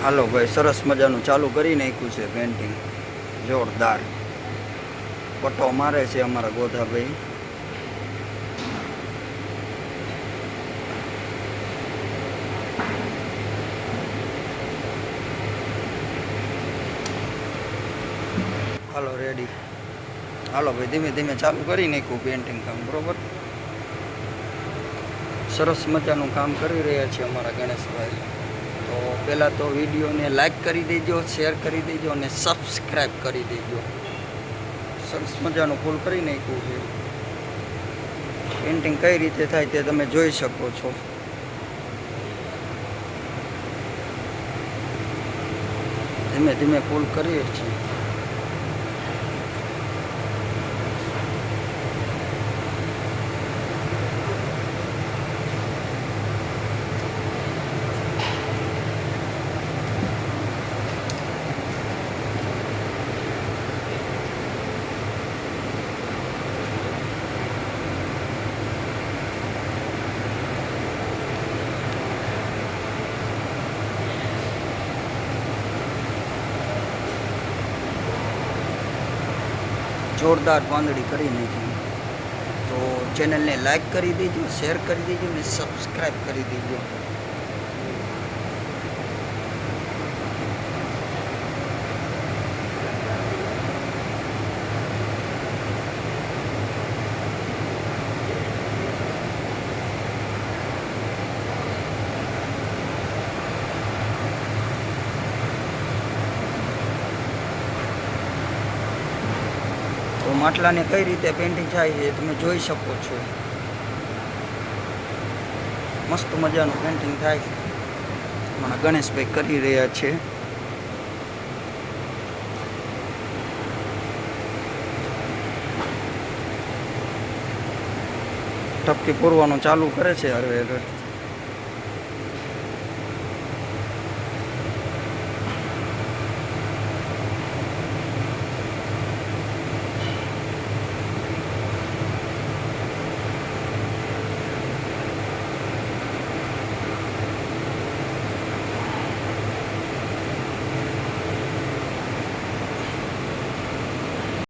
હાલો ભાઈ, સરસ મજાનું ચાલુ કરી નાખ્યું છે પેન્ટિંગ. જોરદાર પટ્ટો મારે છે અમારા ગોધાભાઈ. હાલો રેડી. હાલો ભાઈ, ધીમે ધીમે ચાલુ કરી નાખ્યું પેન્ટિંગ કામ. બરોબર, સરસ મજાનું કામ કરી રહ્યા છે અમારા ગણેશભાઈ. તો પહેલાં તો વિડીયોને લાઈક કરી દેજો, શેર કરી દેજો અને સબસ્ક્રાઈબ કરી દેજો. સરસ મજાનું ફૂલ કરી નાખ્યું છે. પેન્ટિંગ કઈ રીતે થાય તે તમે જોઈ શકો છો. ધીમે ધીમે ફૂલ કરીએ છીએ. જોરદાર પાંદડી કરી નાખી. તો ચેનલને લાઈક કરી દેજો, શેર કરી દેજો અને સબસ્ક્રાઈબ કરી દેજો. તો માટલાને કઈ રીતે પેન્ટિંગ થાય છે તમે જોઈ શકો છો. મસ્ત મજાનું પેન્ટિંગ થાય છે. મારા ગણેશભાઈ કરી રહ્યા છે. ટપકી પૂરવાનું ચાલુ કરે છે હવે.